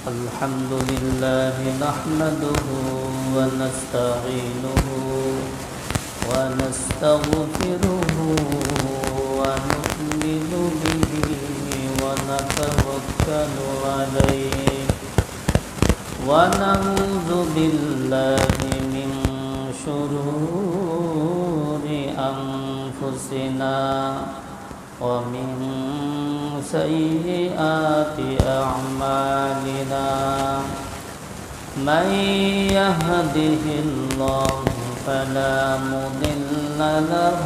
الحمد لله نحمده ونستعينه ونستغفره ونؤمن به ونتوكل عليه ونعوذ بالله من شرور أنفسنا ومن سيئات أعمالنا من يهده الله فلا مضل له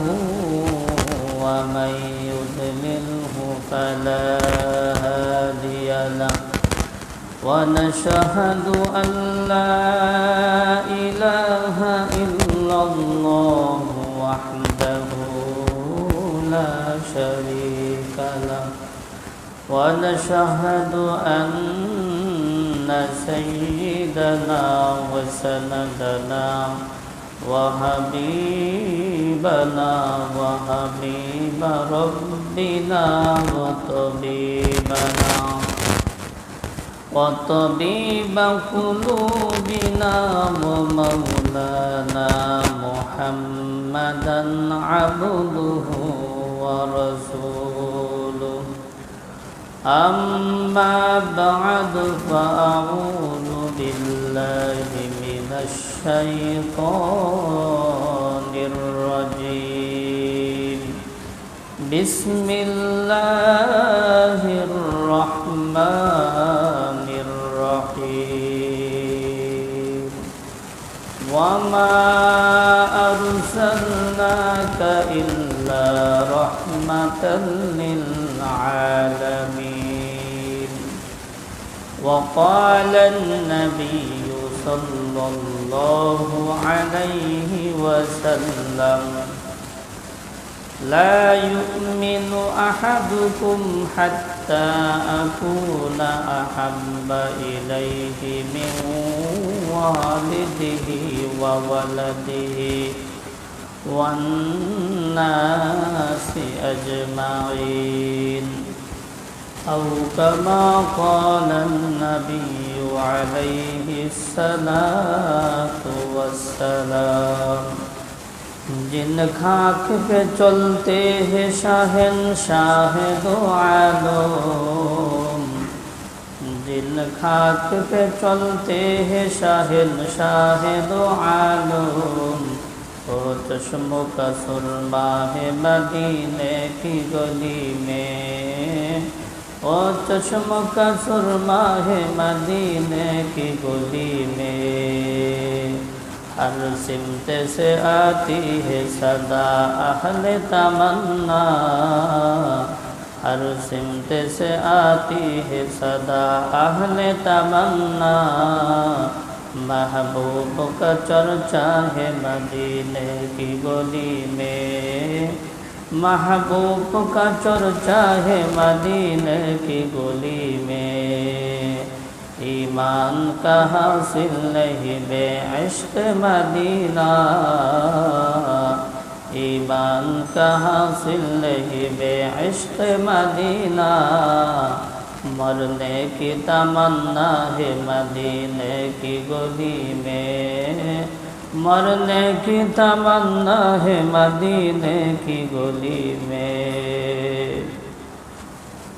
ومن يضلله فلا هادي له ونشهد أن لا إله إلا الله وحده لا شريك له ونشهد أن سيدنا وسندنا وحبيبنا وحبيب ربنا وطبيب قلوبنا ومولانا محمدا عبده ورسوله أما بعد فأعوذ بالله من الشيطان الرجيم بسم الله الرحمن الرحيم وما أرسلناك إلا رحمة للعالمين وقال النبي صلى الله عليه وسلم لا يؤمن أحدكم حتى أكون أحب إليه من والده وولده والناس أجمعين أو كما قال النبي عليه الصلاة والسلام जिन खाक पे चलते हैं शहंशाह दो आलम जिन खाक पे चलते हैं शहंशाह दो आलम ओ चश्मों का सुरमा है मदीने की गली में ओ चश्मों का सुरमा है मदीने की गली में हर सिमत से आती है सदा अहले तमन्ना हर सिमत से आती है सदा अहले तमन्ना महबूब का चर्चा है मदीने की गली में महबूब का चर्चा है मदीने की गली में ईमान का हासिल नहीं बेइश्क मदीना ईमान का हासिल नहीं बेइश्क मदीना मरने की तमन्ना है मदीने की गली में मरने की तमन्ना है मदीने की गली में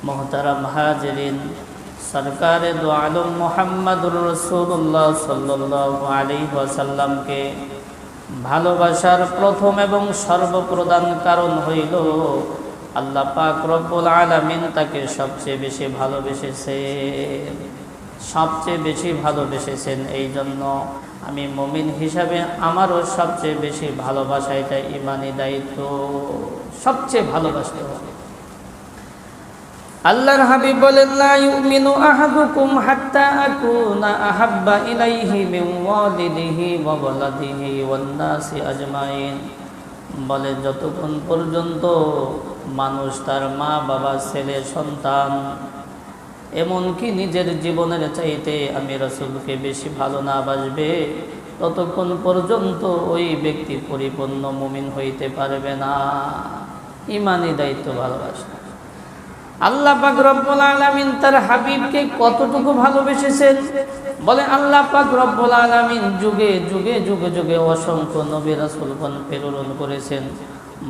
मोहतरम हाज़रीन सरकार दो आलम मुहम्मदुर रसूलुल्लाह सल्लल्लाहु अलैहि वसल्लम के ভালোবাসার প্রথম এবং সর্বপ্রধান কারণ হইল আল্লাহ পাক রব্বুল আলামিন তাকে সবচেয়ে বেশি ভালোবেসেছেন এই জন্য আমি মুমিন হিসাবে আমারও সবচেয়ে বেশি ভালোবাসা এটা ঈমানি দায়িত্ব সবচেয়ে ভালোবাসতে হবে আল্লাহর হাবিব বলেন লা ইউমিনু আহাদুকুম হাত্তা আকুনা আহাব্বা ইলাইহি মিন ওয়ালিদিহি ওয়া ওয়ালাদিহি ওয়ান নাসি আজমাইন বলে যতক্ষণ পর্যন্ত মানুষ তার মা বাবা ছেলে সন্তান এমনকি নিজের জীবনের চাইতে আমি রাসূলকে বেশি ভালো না বাসবে ততক্ষণ পর্যন্ত ওই ব্যক্তি পরিপূর্ণ মুমিন হইতে পারবে না। ঈমানি দায়িত্ব ভালোবাসা। আল্লাহ পাক রব্বুল আলামিন তার হাবিবকে কতটুকু ভালোবেসেছেন, বলে আল্লাহ পাক রব্বুল আলামিন যুগে যুগে যুগে যুগে অসংখ্য নবী রাসূলগণ প্রেরণ করেছেন।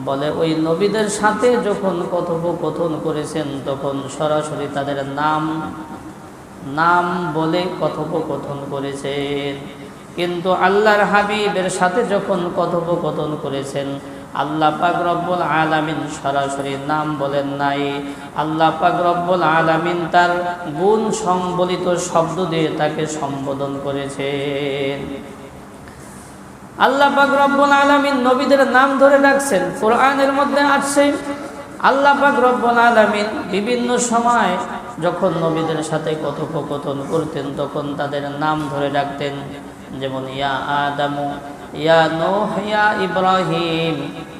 বলে ওই নবীদের সাথে যখন কথোপকথন করেছেন তখন সরাসরি তাদের নাম বলে কথোপকথন করেছেন। কিন্তু আল্লাহর হাবিবের সাথে যখন কথোপকথন করেছেন আল্লাহ পাক রব্বুল আলামিন সরাসরি নাম বলেন নাই। আল্লাহ পাক রব্বুল আলামিন তার গুণ সংবলিত শব্দ দিয়ে তাকে সম্বোধন করেছেন। আল্লাহ পাক রব্বুল আলামিন নবীদের নাম ধরে রাখছেন। কোরআনের মধ্যে আছে আল্লাহ পাক রব্বুল আলামিন বিভিন্ন সময় যখন নবীদের সাথে কথোপকথন করতেন তখন তাদের নাম ধরে রাখতেন। যেমন ইয়া আদামু, ইয়া নূহ, ইয়া ইব্রাহিম,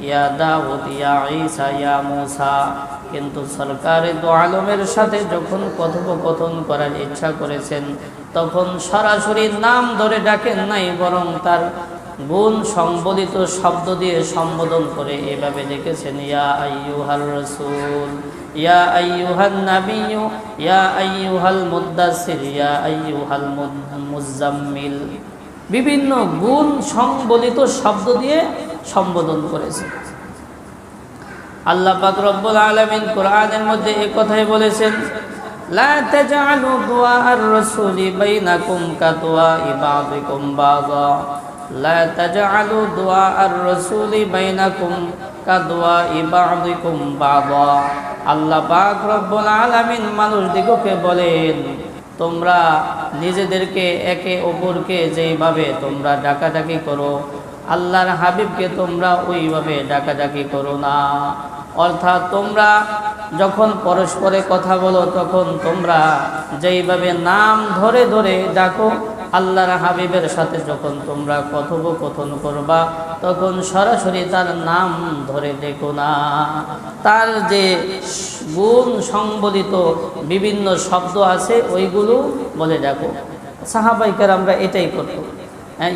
ইয়া দাউদ, ইয়া ঈসা, ইয়া মূসা। কিন্তু সরকারে দু আলমের সাথে যখন কথোপকথন করার ইচ্ছা করেছেন তখন সরাসরি নাম ধরে ডাকেন নাই, বরং তার গুণ সংবলিত শব্দ দিয়ে সম্বোধন করে এভাবে ডেকেছেন, ইয়া আইয়ুহার রাসূল, ইয়া আইয়ুহান নাবিয়্যু, ইয়া আইয়ুহাল মুদ্দাসসির, ইয়া আইয়ুহাল মুজাম্মিল। বিভিন্ন গুণ সংবলিত শব্দ দিয়ে সম্বোধন করেছে। আল্লাহ পাক রব্বুল আলামিন কোরআনের মধ্যে এই কথাই বলেছেন, লা তাজআলু দুআআর রাসূলি বাইনাকুম কাদুআই বাযিকুম বাযা, লা তাজআলু দুআআর রাসূলি বাইনাকুম কাদুআই বাযিকুম বাযা। আল্লাহ পাক রব্বুল আলামিন মানুষদিগকে বলেন, তোমরা নিজেদেরকে একে অপরকে যেইভাবে তোমরা ডাকাডাকি করো আল্লাহর হাবিবকে তোমরা ওইভাবে ডাকাডাকি করো না। অর্থাৎ তোমরা যখন পরস্পরে কথা বলো তখন তোমরা যেইভাবে নাম ধরে ধরে ডাকো আল্লাহর হাবিবের সাথে যখন তোমরা কথোপকথন করবা তখন সরাসরি তার নাম ধরে ডেকো না, তার যে গুণ সংবলিত বিভিন্ন শব্দ আছে ওইগুলো বলে ডাকো। সাহাবায়ে কেরামরা এটাই করতো।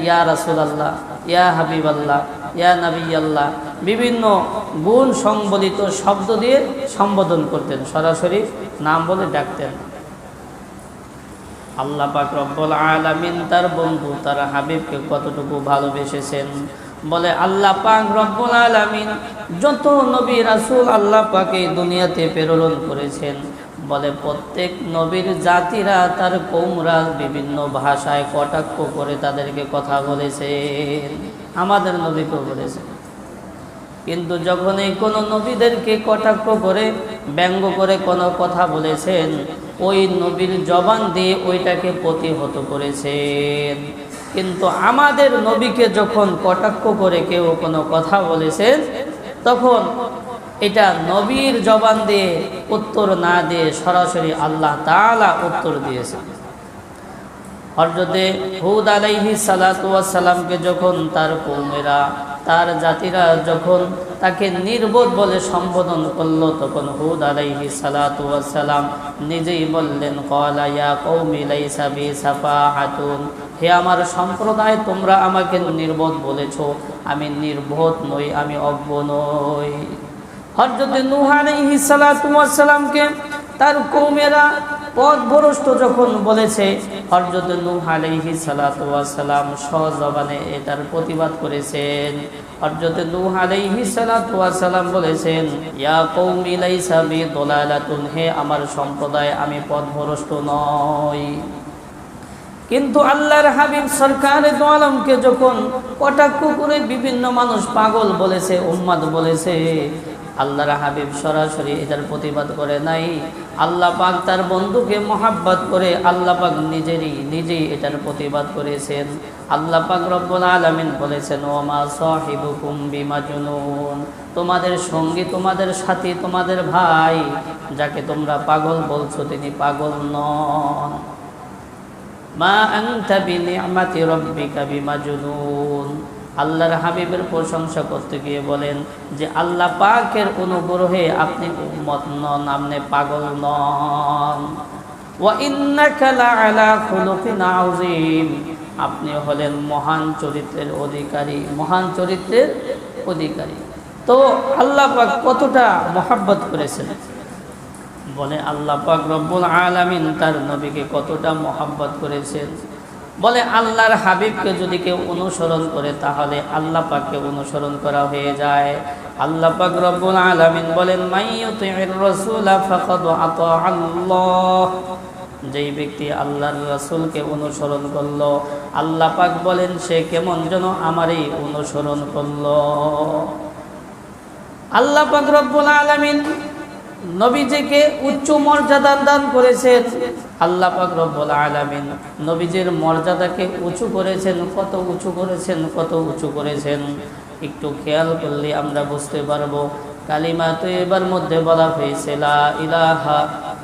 ইয়া রাসূলুল্লাহ, ইয়া হাবিবাল্লাহ, ইয়া নবিয়াল্লাহ, বিভিন্ন গুণ সংবলিত শব্দ দিয়ে সম্বোধন করতেন, সরাসরি নাম বলে ডাকতেন। আল্লাহ পাক রব্বুল আলামিন তার বন্ধু তার হাবিবকে কতটুকু ভালোবেসেছেন, বলে আল্লাহ পাক রব্বুল আলামিন যত নবী রাসূল আল্লাহ পাকে দুনিয়াতে প্রেরণ করেছেন, বলে প্রত্যেক নবীর জাতিরা তার কওমরা বিভিন্ন ভাষায় কটাক্ষ করে তাদেরকে কথা বলেছেন, আমাদের নবীকেও বলেছেন। কিন্তু যখনই কোনো নবীদেরকে কটাক্ষ করে ব্যঙ্গ করে কোনো কথা বলেছেন ওই নবীর জবান দিয়ে ওইটাকে প্রতিহত করেছেন। কিন্তু আমাদের নবীকে যখন কটাক্ষ করে কেউ কোনো কথা বলেছেন তখন এটা নবীর জবান দিয়ে উত্তর না দিয়ে সরাসরি আল্লাহ তাআলা উত্তর দিয়েছেন। হযরতে হুদ আলাইহিস সালাতু ওয়াস সালামকে যখন তার কওমেরা তার জাতিরা যখন তাকে নির্বোধ বলে সম্বোধন করলো তখন হুদ আলাইহিস সালাতু ওয়াস সালাম নিজেই বললেন, ক্বালা ইয়া কওমি লাইসা বি সাফাহাতুন, হে আমার সম্প্রদায় তোমরা আমাকে নির্বোধ বলেছো, আমি নির্বোধ নই, আমি অজ্ঞ নই। হযরতে নূহ আলাইহিস সালাতু ওয়াস সালামকে তার কওমেরা পথভ্রষ্ট যখন বলেছে হযরত নূহ আলাইহিস সালাতু ওয়াস সালাম সজবানে এটার প্রতিবাদ করেছেন। হযরত নূহ আলাইহিস সালাতু ওয়াস সালাম বলেছেন, ইয়া কওমি লাইসা বি দালালাতুন, হে আমার সম্প্রদায় আমি পথভ্রষ্ট নই। কিন্তু আল্লাহর হাবিব সরকারে দু আলমকে যখন কটাক্ষ করে বিভিন্ন মানুষ পাগল বলেছে, উম্মাদ বলেছে, আল্লাহর হাবিব সরাসরি এটার প্রতিবাদ করে নাই। আল্লাহ পাক তার বন্ধুকে মহাব্বত করে আল্লাহ পাক নিজেই এটার প্রতিবাদ করেছেন। আল্লাহ পাক রব্বুল আলামিন বলেছেন, ওমা সাহিবুকুম বিমাজনুন, তোমাদের সঙ্গী, তোমাদের সাথী, তোমাদের ভাই যাকে তোমরা পাগল বলছো তিনি পাগল নন। মা আনতা বিনিআমাতি রাব্বিকা বিমাজনুন। আল্লাহর হাবিবের প্রশংসা করতে গিয়ে বলেন যে আল্লাহ পাকের অনুগ্রহে আপনি উম্মত নন, আপনি পাগল নন। ওয়া ইন্নাকা লাআলা খুলুকিন আযীম, আপনি হলেন মহান চরিত্রের অধিকারী, মহান চরিত্রের অধিকারী। তো আল্লাহ পাক কতটা মহব্বত করেছেন, বলে আল্লাহ পাক রব্বুল আলামিন তার নবীকে কতটা মহব্বত করেছেন। বলে আল্লাহর হাবিবকে যদি কেউ অনুসরণ করে তাহলে আল্লাহ পাককে অনুসরণ করা হয়ে যায়। আল্লাহ পাক রব্বুল আলামিন বলেন মাইয়ুতির রাসূলা ফাকাদ আতা আল্লাহ, যেই ব্যক্তি আল্লাহর রাসূলকে অনুসরণ করলো আল্লাহ পাক বলেন সে কেমন যেন আমারই অনুসরণ করলো। আল্লাহ পাক রব্বুল আলামিন নবীজিকে উচ্চ মর্যাদা দান করেছেন। আল্লাহ পাক রব্বুল আলামিন নবীজির মর্যাদাকে উঁচু করেছেন। কত উঁচু করেছেন, কত উঁচু করেছেন একটু খেয়াল করলে আমরা বুঝতে পারবো। কালিমা তয়্যিবার মধ্যে বলা হয়েছে লা ইলাহা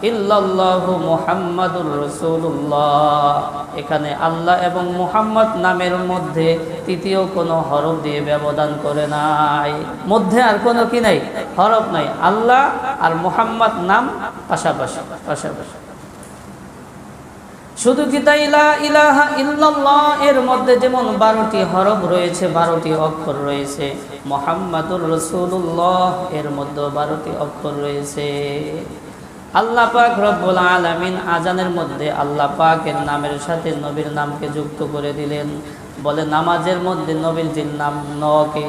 ইল্লাল্লাহু মুহাম্মাদুর রাসূলুল্লাহ। এখানে আল্লাহ এবং মুহাম্মদ নামের মধ্যে তৃতীয় কোনো হরফ দিয়ে ব্যবধান করে নাই। মধ্যে আর কোনো কি নাই, হরফ নাই। আল্লাহ আর মুহাম্মদ নাম পাশাপাশি পাশাপাশি। শুধু কি তাই লা ইলাহা ইল্লাল্লাহ এর মধ্যে যেমন 12টি হরফ রয়েছে, 12টি অক্ষর রয়েছে, মুহাম্মাদুর রাসূলুল্লাহ এর মধ্যে 12টি অক্ষর রয়েছে। আল্লাহ পাক রব্বুল আলামিন আজানের মধ্যে আল্লাহ পাকের নামের সাথে নবীর নামকে যুক্ত করে দিলেন। বলে নামাজের মধ্যে নবীজির নাম নেওয়াকে,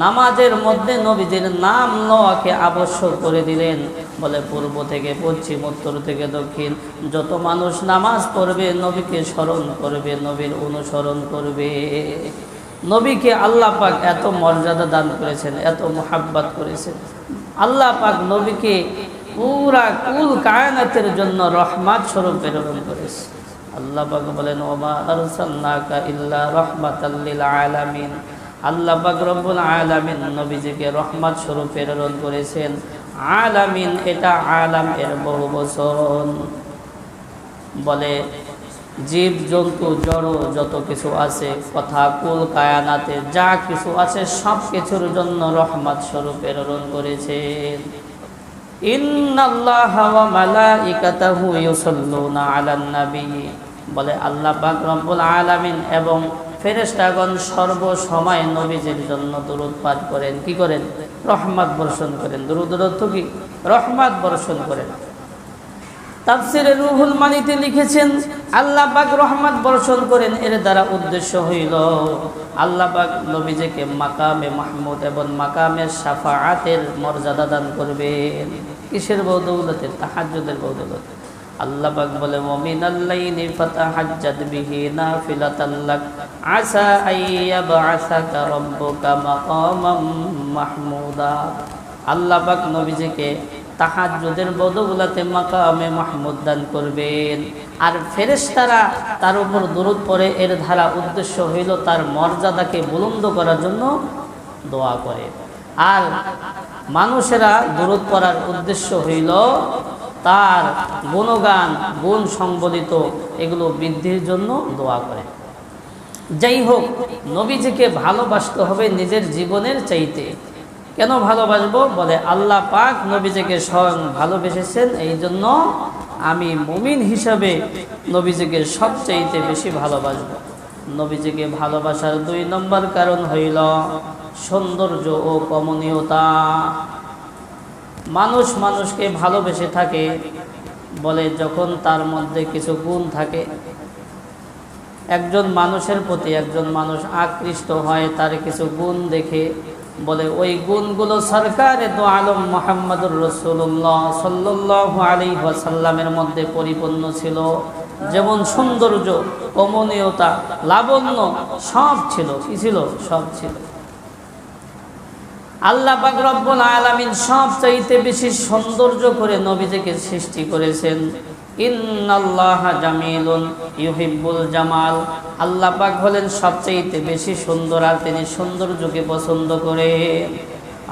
নামাজের মধ্যে নবীজির নাম নেওয়াকে আবশ্যক করে দিলেন। বলে পূর্ব থেকে পশ্চিম, উত্তর থেকে দক্ষিণ যত মানুষ নামাজ পড়বে নবীকে স্মরণ করবে, নবীর অনুসরণ করবে। নবীকে আল্লাহ পাক এত মর্যাদা দান করেছেন, এত মুহাব্বত করেছেন। আল্লাহ পাক নবীকে পুরা কুল কায়নাতের জন্য রহমত স্বরূপ প্রেরণ করেছে। আল্লাহ পাক বলেন ওমা আরসালনাকা ইল্লা রাহমাতাল লিল আলামিন। আল্লাহ পাক রব্বুল আলামিন নবীজিকে রহমত স্বরূপ প্রেরণ করেছেন। আলামিন এটা আলাম এর বহুবচন। বলে জীব জন্তু জড় যত কিছু আছে, কথা কুল কায়নাতে যা কিছু আছে সব কিছুর জন্য রহমত স্বরূপ প্রেরণ করেছেন। ইন্নাল্লাহা ওয়া মালাইকাতাহু ইউসাল্লুনা আলান নবী। বলে আল্লাহ পাক রব্বুল আলামিন এবং ফেরেশতাগণ সর্বসময় নবীজির জন্য দরুদ পাঠ করেন। কি করেন? রহমত বর্ষণ করেন। দরুদের অর্থ কি? রহমত বর্ষণ করেন। তাফসিরে রুহুল মানিতে লিখেছেন আল্লাহ পাক রহমত বর্ষণ করেন, এর দ্বারা উদ্দেশ্য হইল আল্লাহ পাক নবীজিকে মাকামে মাহমুদ এবং মাকামে শাফাআতের মর্যাদা দান করবেন। কিসের বদৌলতে? তাহাজ্জুদের বদৌলতে। আল্লাহ পাক বলে ওয়ামিনাল লাইলি ফাতাহাজ্জাদ বিহি নাফিলাতাল লাক আসা আইয়াবআসাকা রাব্বুকা মাকামাম মাহমুদা। আল্লাহ পাক নবীজিকে তাহাজ্জুদের বদৌলতে মাকামে মাহমুদ দান করবেন। আর ফেরেশতারা তার উপর দরুদ পড়ে, এর ধারা উদ্দেশ্য হইল তার মর্যাদাকে বুলন্দ করার জন্য দোয়া করে। আর মানুষেরা দরুদ পড়ার উদ্দেশ্য হইল তার গুণগান, গুণ সংবলিত এগুলো বৃদ্ধির জন্য দোয়া করে। যাই হোক, নবীজিকে ভালোবাসতে হবে নিজের জীবনের চাইতে। কেন ভালোবাসবো? বলে আল্লাহ পাক নবীজিকে স্বয়ং ভালোবেসেছেন, এই জন্য আমি মুমিন হিসাবে নবীজিকে সবচাইতে বেশি ভালোবাসবো। নবীজিকে ভালোবাসার 2 নম্বর কারণ হইল সৌন্দর্য ও কমনীয়তা। মানুষ মানুষকে ভালোবেসে থাকে বলে যখন তার মধ্যে কিছু গুণ থাকে। একজন মানুষের প্রতি একজন মানুষ আকৃষ্ট হয় তার কিছু গুণ দেখে, বলে ওই গুণগুলো সরকারে দো আলম মুহাম্মাদুর রাসূলুল্লাহ সাল্লাল্লাহু আলাইহি ওয়াসাল্লামের মধ্যে পরিপূর্ণ ছিল। যেমন সৌন্দর্য, কমনীয়তা, লাবণ্য সব ছিল। কি ছিল? সব ছিল। আল্লাহ পাক রব্বুল আলামিন সবচাইতে বেশি সৌন্দর্য করে নবীজিকে সৃষ্টি করেছেন। ইন্নাল্লাহা জামিলুন ইউহিব্বুল জামাল। আল্লাহ পাক হলেন সবচাইতে বেশি সুন্দর, আর তিনি সৌন্দর্যকে পছন্দ করেন।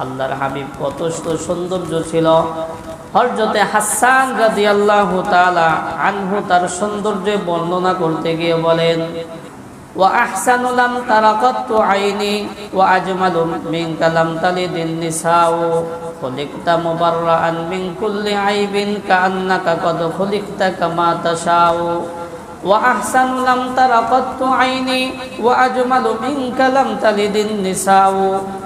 আল্লাহর হাবিব কত সৌন্দর্য ছিল। হযরতে হাসান রাদিয়াল্লাহু তাআলা আনহু তার সৌন্দর্য বর্ণনা করতে গিয়ে বলেন ওয়া আহসানু লাম তারাকাতু আইনি ওয়া আজমালু মিনকা লাম তালিদিন নিসাউ খুলিকতা মুবাররাআন মিন কুল্লি আইবিন কাআন্নাকা কদ খুলিকতা কামা তাশাউ ওয়া আহসানু লাম তারাকাতু আইনি ওয়া আজমালু মিনকা লাম তালিদিন নিসাউ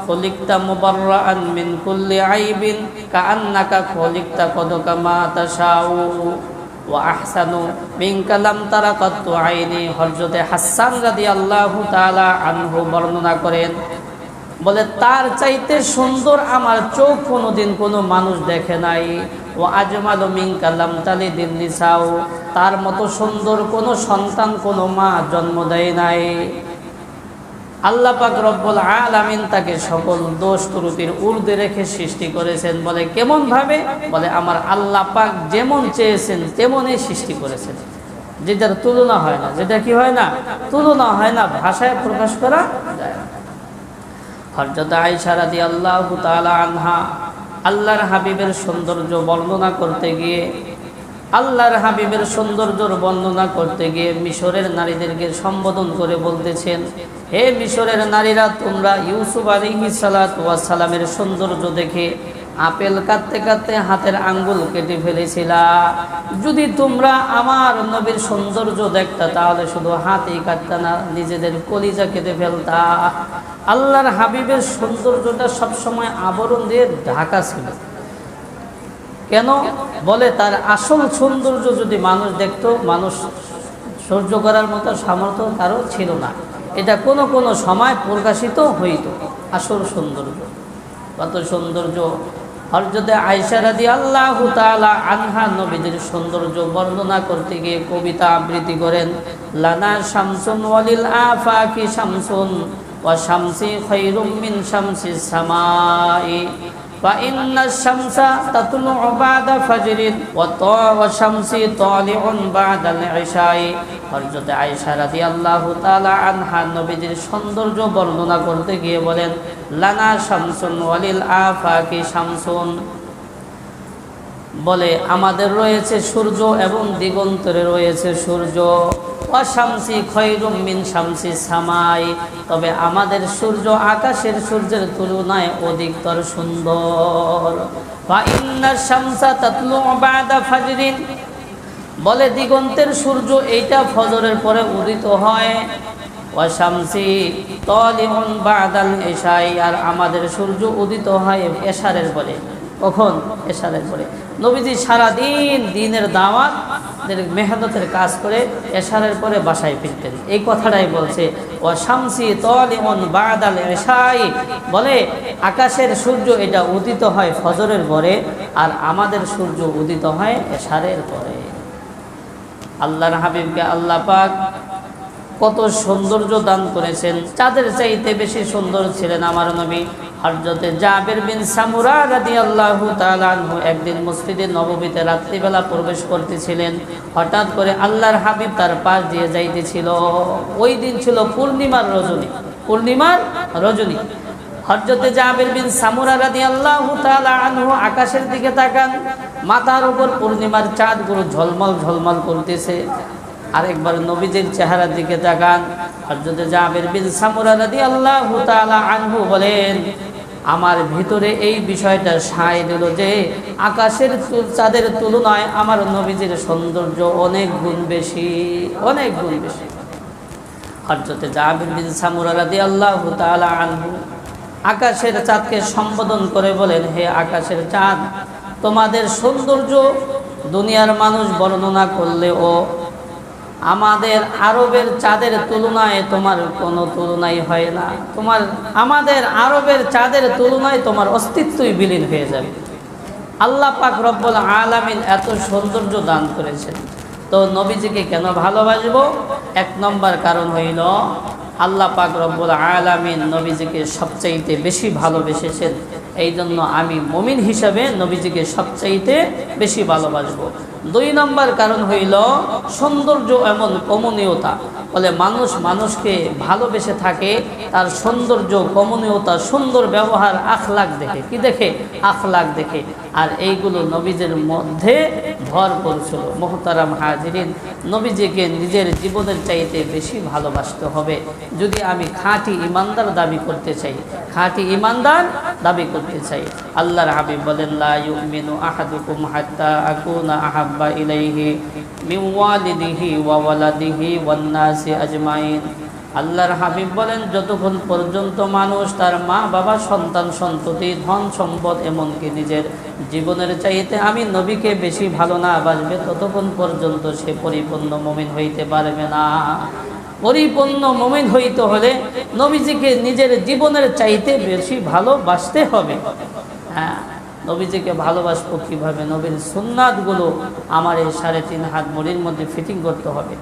খুলিকতা মুবাররাআন মিন কুল্লি আইবিন কাআন্নাকা খুলিকতা কদ কামা তাশাউ ওয়া আহসানু মিনকা লাম তারা কাত্তু আইনি। হযরতে হাসান রাদিয়াল্লাহু তাআলা আনহু বর্ণনা করেন, বলে তার চাইতে সুন্দর আমার চোখ কোনোদিন কোনো মানুষ দেখে নাই। ও আজমালু মিনকা লাম তালিদিন নিসাউ, তার মতো সুন্দর কোনো সন্তান কোনো মা জন্ম দেয় নাই। আল্লাহ পাক রব্বুল আলামিন তাকে সকল দোষ ত্রুটির ঊর্ধ্বে রেখে সৃষ্টি করেছেন। বলে কেমন ভাবে? বলে আমার আল্লাহ পাক যেমন চেয়েছেন তেমনই সৃষ্টি করেছেন, যেটার তুলনা হয় না। যেটা কি হয় না? তুলনা হয় না, ভাষায় প্রকাশ করা যায় না। হযরত আয়েশা রাদিয়াল্লাহু তাআলা আনহা আল্লাহর হাবিবের সৌন্দর্য বর্ণনা করতে গিয়ে মিশরের নারীদেরকে সম্বোধন করে বলতেছেন, হে মিশরের নারীরা, তোমরা ইউসুফ আলাইহিস সালাতু ওয়াস সালামের সৌন্দর্য দেখে আপেল কাটতে কাটতে হাতের আঙ্গুল কেটে ফেলেছিলা। যদি তোমরা আমার নবীর সৌন্দর্য দেখতা তাহলে শুধু হাতই কাটতা না, নিজেদের কলিজা কেটে ফেলতা। আল্লাহর হাবিবের সৌন্দর্যটা সবসময় আবরণ দিয়ে ঢাকা ছিল। কেন? বলে তার আসল সৌন্দর্য যদি মানুষ দেখত, মানুষ সহ্য করার মতো সামর্থ্য কারো ছিল না। এটা কোনো কোনো সময় প্রকাশিত হইত। আসল সৌন্দর্য, কত সৌন্দর্য! হযরতে আয়েশা রাদিয়াল্লাহু তাআলা আনহা নবীদের সৌন্দর্য বর্ণনা করতে গিয়ে কবিতা আবৃত্তি করেন, লানা শামসুন ওয়ালিল আফাকি শামসুন ওয়া শামসি খায়রুম মিন শামসিস সামাই ওয়া ইন্নাশ শামসা তাতলু'ু বা'দা ফাজরিন ওয়া শামসি তালি'ুন বা'দাল ইশাই। হযরতে আয়েশা রাদিয়াল্লাহু তাআলা আনহা নবীদের সৌন্দর্য বর্ণনা করতে গিয়ে বলেন, লানা শামসুন ওয়ালিল আফাকি শামসুন, বলে আমাদের রয়েছে সূর্য এবং দিগন্তরে রয়েছে সূর্য। ওয়া শামসি খায়রুম মিন শামসিস সামাই, তবে আমাদের সূর্য আকাশের সূর্যের তুলনায় অধিকতর সুন্দর। ওয়া ইন্নাশ শামসা তাতলু'ু বা'দা ফাজরিন, বলে দিগন্তের সূর্য এইটা ফজরের পরে উদিত হয়। ওয়া শামসি তালি'ুন বা'দাল ইশাই, আর আমাদের সূর্য উদিত হয় এশারের পরে। কখন? এশারের পরে। নবীজি সারাদিন দিনের দাওয়াত মেহনতের কাজ করে এশারের পরে বাসায় ফিরতেন। এই কথাটাই বলছে, ওয়া শামসি তালি'ুন বা'দাল ইশাই, বলে আকাশের সূর্য এটা উদিত হয় ফজরের পরে, আর আমাদের সূর্য উদিত হয় এশারের পরে। আল্লাহর হাবিবকে আল্লাহ পাক কত সৌন্দর্য দান করেছেন। চাঁদের চাইতে বেশি সুন্দর ছিলেন আমার নবী। হযরতে জাবির বিন সামুরা রাদিয়াল্লাহু তাআলা আনহু একদিন মসজিদে নববীতে রাত্রিবেলা প্রবেশ করতেছিলেন। হঠাৎ করে আল্লাহর হাবিব তার পাশ দিয়ে যাইতেছিল। ওই দিন ছিল পূর্ণিমার রজনী। হযরতে জাবির বিন সামুরা রাদিয়াল্লাহু তাআলা আনহু আকাশের দিকে তাকান, মাথার উপর পূর্ণিমার চাঁদগুলো ঝলমল ঝলমল করতেছে। আরেকবার নবীজির চেহারার দিকে তাকান। হযরতে জাবির বিন সামুরা রাদিয়াল্লাহু তাআলা আনহু বলেন, আমার ভিতরে এই বিষয়টা সায় দিল যে আকাশের চাঁদের তুলনায় আমার নবীজির সৌন্দর্য অনেক গুণ বেশি। হযরতে জাবির বিন সামুরা রাদিয়াল্লাহু তাআলা আনহু আকাশের চাঁদকে সম্বোধন করে বলেন, হে আকাশের চাঁদ, তোমাদের সৌন্দর্য দুনিয়ার মানুষ বর্ণনা করলেও আমাদের আরবের চাঁদের তুলনায় তোমার কোনো তুলনাই হয় না। আমাদের আরবের চাঁদের তুলনায় তোমার অস্তিত্বই বিলীন হয়ে যাবে। আল্লাহ পাক রব্বুল আলামিন এত সৌন্দর্য দান করেছেন, তো নবীজিকে কেন ভালোবাসবো? এক নম্বর কারণ হইল আল্লাহ পাক রব্বুল আলামিন নবীজিকে সবচাইতে বেশি ভালোবেসেছেন। এই জন্য আমি মুমিন হিসাবে নবীজিকে সবচাইতে বেশি ভালোবাসবো। দুই নম্বর কারণ হইল সৌন্দর্য এমন কমনীয়তা, বলে মানুষ মানুষকে ভালোবেসে থাকে তার সৌন্দর্য, কমনীয়তা, সুন্দর ব্যবহার, আখলাক দেখে। কি দেখে? আখলাক দেখে। আর এইগুলো নবীদের মধ্যে ভরপুর ছিল। মুহতারাম হাজিরিন, নবীজিকে নিজের জীবনের চাইতে বেশি ভালোবাসতে হবে যদি আমি খাঁটি ইমানদার দাবি করতে চাই। আল্লাহর হাবিব বলেন, লা ইউমিনু আহাদুকুম হাত্তা আকুনা আহাব্বা ইলাইহি মিন ওয়ালিদিহি ওয়া ওয়ালাদিহি ওয়ান নাসি আজমাইন। আল্লাহর হাবিব বলেন, যতক্ষণ পর্যন্ত মানুষ তার মা বাবা সন্তান সন্ততি ধন সম্পদ এমনকি নিজের জীবনের চাইতে আমি নবীকে বেশি ভালো না বাসবে, ততক্ষণ পর্যন্ত সে পরিপূর্ণ মুমিন হইতে পারবে না। পরিপূর্ণ মুমিন হইতে হলে নবীজিকে নিজের জীবনের চাইতে বেশি ভালোবাসতে হবে। হ্যাঁ, নবীজিকে ভালোবাসবো কিভাবে? নবীর সুন্নাতগুলো আমার এই 3.5 হাত মুড়ির মধ্যে ফিটিং করতে হবে।